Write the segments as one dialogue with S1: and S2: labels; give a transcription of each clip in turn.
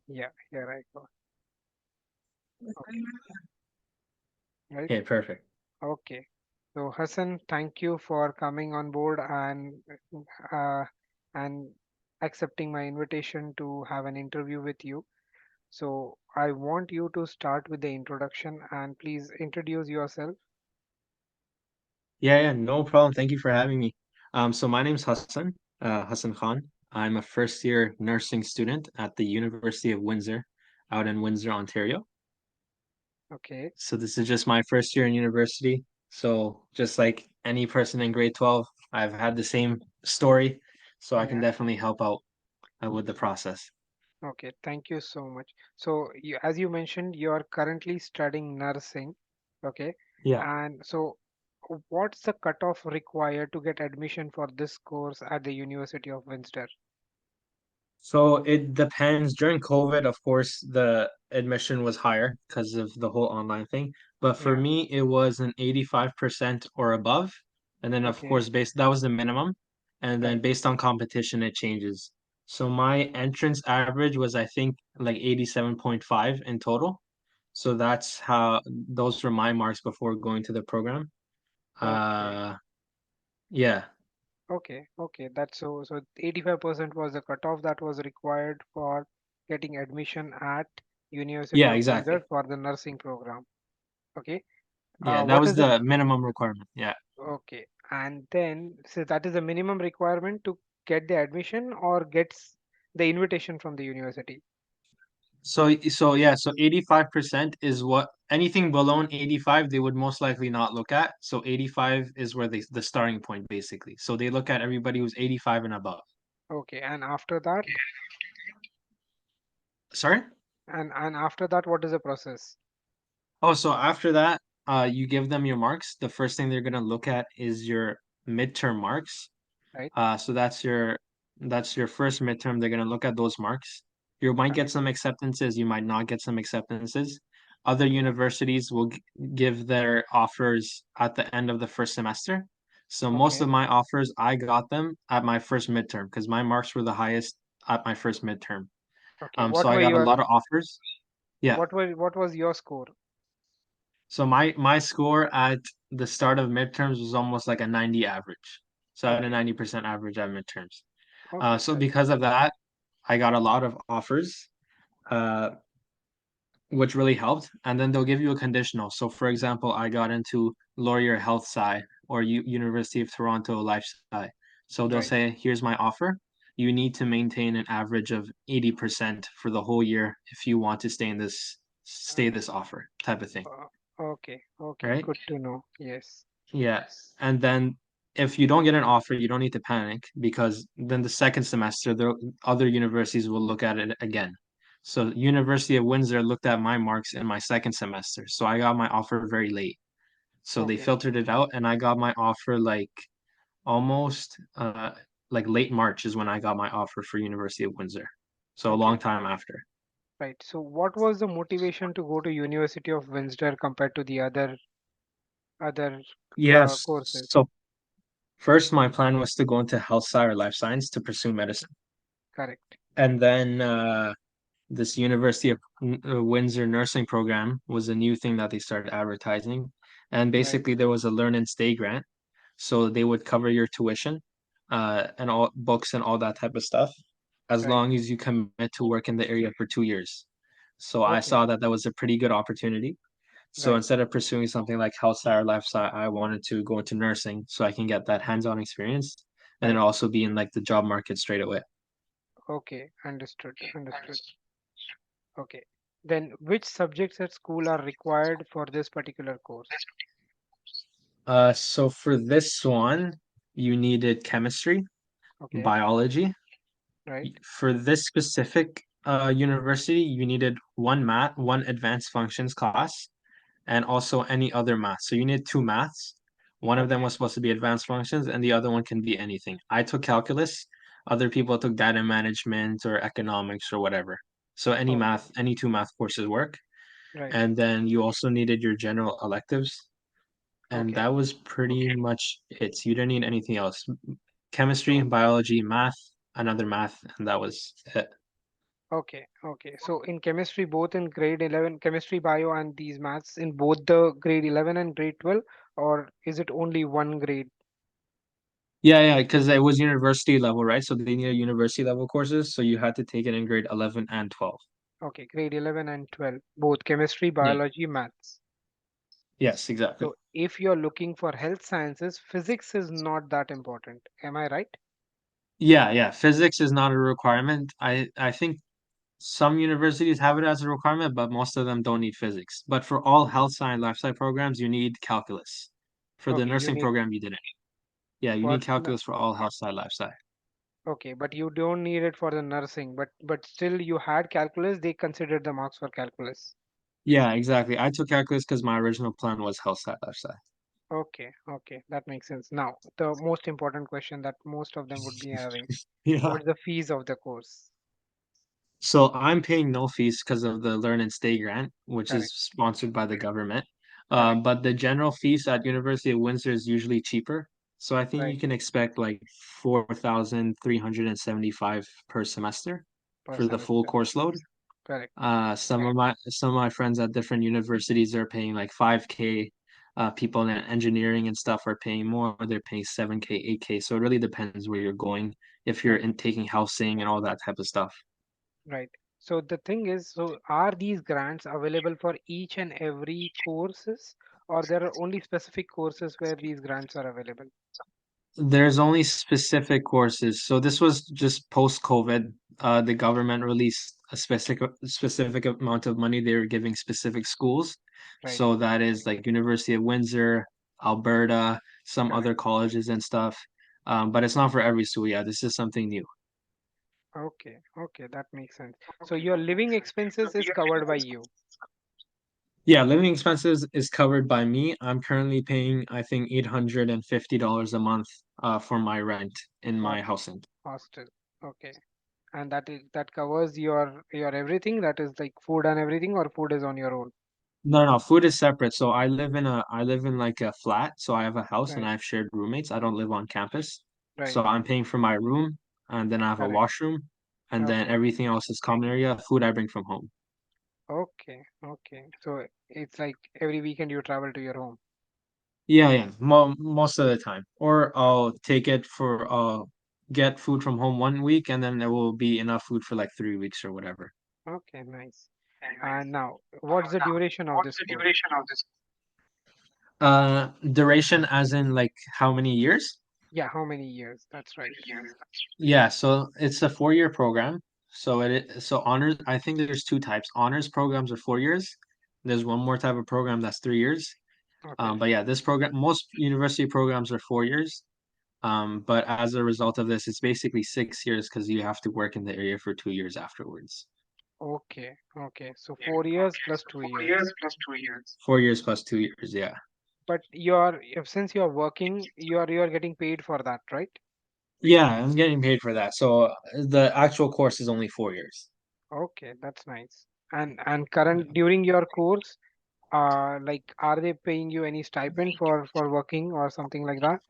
S1: Yeah, here I go. Okay, right.
S2: Okay, perfect.
S1: Okay. So Hassan, thank you for coming on board uh, and accepting my invitation to have an interview with you. So I want you to start with the introduction and please introduce yourself.
S2: Yeah, no problem. Thank you for having me. So my name's Hassan, Hasan Khan. I'm a first year nursing student at the University of Windsor out in Windsor, Ontario.
S1: Okay.
S2: So this is just my first year in university. So just like any person in grade 12, I've had the same story. So I can
S1: Yeah.
S2: definitely help out with the process.
S1: Okay. Thank you so much. So as you mentioned, you are currently studying nursing. Okay.
S2: Yeah.
S1: And so what's the cutoff required to get admission for this course at the University of Windsor?
S2: So it depends. During COVID, of course, the admission was higher because of the whole online thing. But for
S1: Yeah.
S2: me, it was an 85% or above. And then, of
S1: Okay.
S2: course, that was the minimum. And then
S1: Right.
S2: based on competition, it changes. So my entrance average was, I think, like 87.5 in total. So that's how those were my marks before going to the program.
S1: Okay.
S2: Uh, yeah.
S1: Okay. Okay. So 85% was the cutoff that was required for getting admission at University
S2: Yeah,
S1: of Windsor
S2: exactly.
S1: for the nursing program. Okay.
S2: Yeah, that
S1: What
S2: was
S1: is the
S2: the minimum requirement. Yeah.
S1: Okay. And then, so that is the minimum requirement to get the admission or gets the invitation from the university.
S2: So yeah, so 85% is what anything below an 85 they would most likely not look at. So 85 is where the starting point basically. So they look at everybody who's 85 and above.
S1: Okay. And after that,
S2: Sorry?
S1: what is the process?
S2: Oh, so after that, you give them your marks. The first thing they're gonna look at is your midterm marks.
S1: Right?
S2: So that's your first midterm. They're gonna look at those marks. You might get
S1: Correct.
S2: some acceptances, you might not get some acceptances. Other
S1: Okay.
S2: universities will give their offers at the end of the first semester. So most of
S1: Okay.
S2: my offers, I got them at my first midterm because my marks were the highest at my first midterm.
S1: Okay.
S2: So I got a lot of offers. Yeah.
S1: What was your score?
S2: So my score at the start of midterms was almost like a 90 average. So I had a
S1: Okay.
S2: 90% average at midterms.
S1: Okay.
S2: So
S1: That's
S2: because of that, I got a lot of offers, uh, which really helped. And then they'll give you a conditional. So, for example, I got into Laurier Health Sci or University of Toronto Life Sci. So they'll
S1: right.
S2: say, here's my offer. You need to maintain an average of 80% for the whole year if you want to stay this offer type of thing.
S1: Okay. Okay.
S2: Right?
S1: Good to know. Yes.
S2: Yeah. And then if you don't get an offer, you don't need to panic because then the second semester, the other universities will look at it again. So University of Windsor looked at my marks in my second semester. So I got my offer very late. So they
S1: Okay.
S2: filtered it out and I got my offer like almost like late March is when I got my offer for University of Windsor. So a long
S1: Okay.
S2: time after.
S1: Right. So what was the motivation to go to University of Windsor compared to the other
S2: Yes.
S1: courses?
S2: So first my plan was to go into health sci or life science to pursue medicine.
S1: Correct.
S2: And then this University of Windsor nursing program was a new thing that they started advertising. And
S1: Right.
S2: basically, there was a learn and stay grant. So they would cover your tuition, and all books and all that type of stuff, as
S1: Right.
S2: long as you commit to work in the area for 2 years. So I
S1: Okay.
S2: saw that that was a pretty good opportunity. So
S1: Right.
S2: instead of pursuing something like health sci or life sci, I wanted to go into nursing so I can get that hands-on experience and then
S1: Right.
S2: also be in like the job market straight away.
S1: Okay. Understood. Understood. Okay. Then which subjects at school are required for this particular course?
S2: So for this one, you needed chemistry,
S1: Okay.
S2: biology.
S1: Right.
S2: For this specific university, you needed one advanced functions class, and also any other math. So you need two maths. One of them
S1: Okay.
S2: was supposed to be advanced functions, and the other one can be anything. I took calculus. Other people took data management or economics or whatever. So
S1: Okay.
S2: any two math courses work.
S1: Right.
S2: And then you also needed your general electives. And
S1: Okay.
S2: that was pretty much it. So you didn't need anything else. Chemistry,
S1: Okay.
S2: biology, math, another math, and that was it.
S1: Okay, okay. So in chemistry, both in grade 11, chemistry, bio, and these maths in both the grade 11 and grade 12, or is it only one grade?
S2: Yeah, yeah, because it was university level, right? So they needed university level courses, so you had to take it in grade 11 and 12.
S1: Okay, grade 11 and 12, both chemistry,
S2: Yeah.
S1: biology, maths.
S2: Yes, exactly.
S1: So if you're looking for health sciences, physics is not that important. Am I right?
S2: Yeah, yeah. Physics is not a requirement. I think some universities have it as a requirement, but most of them don't need physics. But for all health science lifestyle programs, you need calculus. For the
S1: Okay, you
S2: nursing
S1: need
S2: program, you didn't. Yeah, you
S1: for
S2: need calculus for all health science lifestyle.
S1: okay, but you don't need it for the nursing, but still you had calculus, they considered the marks for calculus.
S2: Yeah, exactly. I took calculus because my original plan was health science lifestyle.
S1: Okay, okay, that makes sense. Now, the most important question that most of them would be having,
S2: Yeah.
S1: what's the fees of the course?
S2: So I'm paying no fees because of the Learn and Stay grant, which is
S1: Correct,
S2: sponsored by the government.
S1: correct,
S2: But the general fees at University of Windsor is usually cheaper. So I think
S1: right,
S2: you can expect like 4,375 per semester
S1: per
S2: for the full
S1: semester.
S2: course load.
S1: Correct.
S2: Some of my friends at different universities are paying like 5K. People in engineering and stuff are paying more. They're paying 7K, 8K. So it really depends where you're going, if you're
S1: Right,
S2: in taking housing and all that type of stuff.
S1: right. So the thing is, so are these grants available for each and every courses, or there are only specific courses where these grants are available?
S2: There's only specific courses. So this was just post-COVID. The government released a specific amount of money they were giving specific schools.
S1: Right,
S2: So that is like University of Windsor, Alberta, some
S1: correct.
S2: other colleges and stuff. But it's not for every school. Yeah, this is something new.
S1: Okay, okay, that makes sense. So your living expenses is covered by you.
S2: Yeah, living expenses is covered by me. I'm currently paying, I think, $850 a month for my rent in
S1: For
S2: my housing.
S1: hostel. Okay. And that covers your everything, that is like food and everything, or food is on your own.
S2: No, no, food is separate. So I live in like a flat. So I have a house and
S1: Right,
S2: I have shared roommates. I don't live on campus.
S1: right.
S2: So I'm paying for my room and then I have a
S1: Correct.
S2: washroom and then
S1: Okay.
S2: everything else is common area. Food I bring from home.
S1: Okay. Okay. So it's like every weekend you travel to your home.
S2: Yeah, yeah, most of the time. Or I'll take it for get food from home 1 week and then there will be enough food for like 3 weeks or whatever.
S1: Okay, nice. And now, what's the duration of this course?
S2: Duration as in like how many years?
S1: Yeah, how many years? That's right.
S2: Yeah, so it's a 4 year program. So honors, I think there's two types. Honors programs are 4 years. There's one more type of program that's 3 years.
S1: Okay.
S2: But yeah, this program, most university programs are 4 years. But as a result of this, it's basically 6 years because you have to work in the area for 2 years afterwards.
S1: Okay. Okay. So 4 years plus 2 years.
S2: 4 years plus 2 years, yeah.
S1: But since you're working, you're getting paid for that, right?
S2: Yeah, I'm getting paid for that. So the actual course is only 4 years.
S1: Okay, that's nice. And current during your course, like are they paying you any stipend for working or something like that?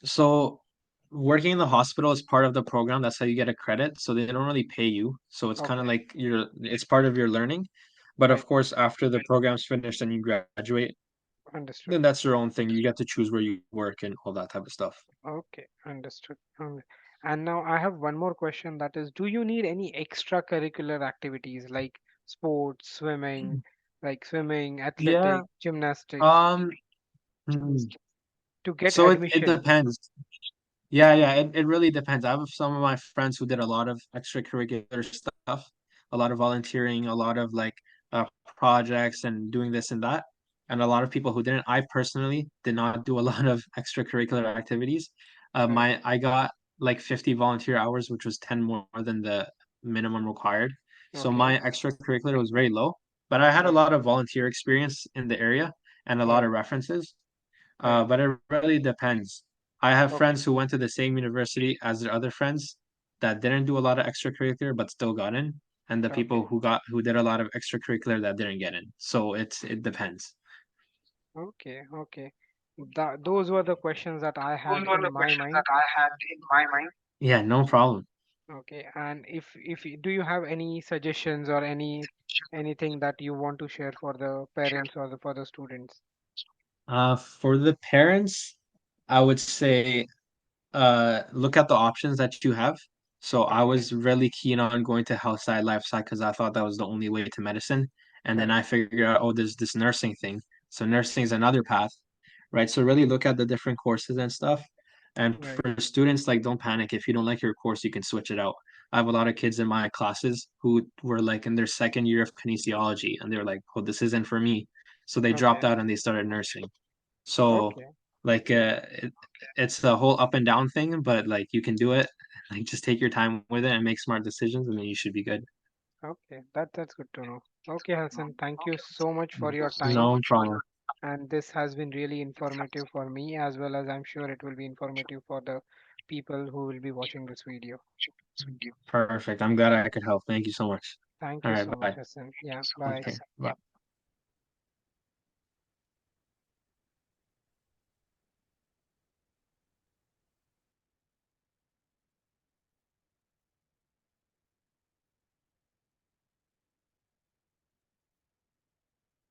S2: So working in the hospital is part of the program. That's how you get a credit. So they don't really pay you. So it's kind of
S1: Okay,
S2: like it's part of your learning. But
S1: right.
S2: of course, after the program's finished and you graduate,
S1: Understood.
S2: then that's your own thing. You get to choose where you work and all that type of stuff.
S1: Okay, understood. And now I have one more question, that is, do you need any extracurricular activities like sports, swimming,
S2: Yeah.
S1: athletic, gymnastics
S2: Um, hmm.
S1: to get
S2: So it
S1: admission?
S2: depends. Yeah, yeah, it really depends. I have some of my friends who did a lot of extracurricular stuff, a lot of volunteering, a lot of like projects and doing this and that, and a lot of people who didn't. I personally did not do a lot of extracurricular activities.
S1: Correct.
S2: I got like 50 volunteer hours, which was 10 more than the minimum required. So
S1: Okay.
S2: my extracurricular was very low, but I had a
S1: Right.
S2: lot of volunteer experience in the area and a lot
S1: Right.
S2: of references.
S1: Right.
S2: But it really depends. I have
S1: Okay.
S2: friends who went to the same university as their other friends that didn't do a lot of extracurricular but still got in, and the
S1: Okay.
S2: people who did a lot of extracurricular that didn't get in. So it depends.
S1: Okay. Okay. Those were the questions that I had in my mind.
S2: Yeah, no problem.
S1: Okay. And do you have any suggestions or anything that you want to share for the parents or for the students?
S2: For the parents, I would say look at the options that you have. So I
S1: Okay.
S2: was really keen on going to health side, life side because I thought that was the only way to medicine. And then I
S1: Correct.
S2: figured out, oh, there's this nursing thing. So nursing is another path, right? So really look at the different courses and stuff. And
S1: Right.
S2: for students, like don't panic. If you don't like your course, you can switch it out. I have a lot of kids in my classes who were like in their second year of kinesiology and they're like, oh, this isn't for me. So they dropped
S1: Okay.
S2: out and they started nursing. So
S1: Okay.
S2: like it's a whole up and down thing, but like you can do it. Like just take your time with it and make smart decisions, and then you should be good.
S1: Okay. That's good to know. Okay, Hassan, thank you so much for your time.
S2: No problem.
S1: And this has been really informative for me, as well as I'm sure it will be informative for the people who will be watching this video.
S2: Perfect. I'm glad I could help. Thank you so much.
S1: Thank
S2: All
S1: you
S2: right,
S1: so much,
S2: bye.
S1: Hassan. Yeah, bye.
S2: Okay, bye.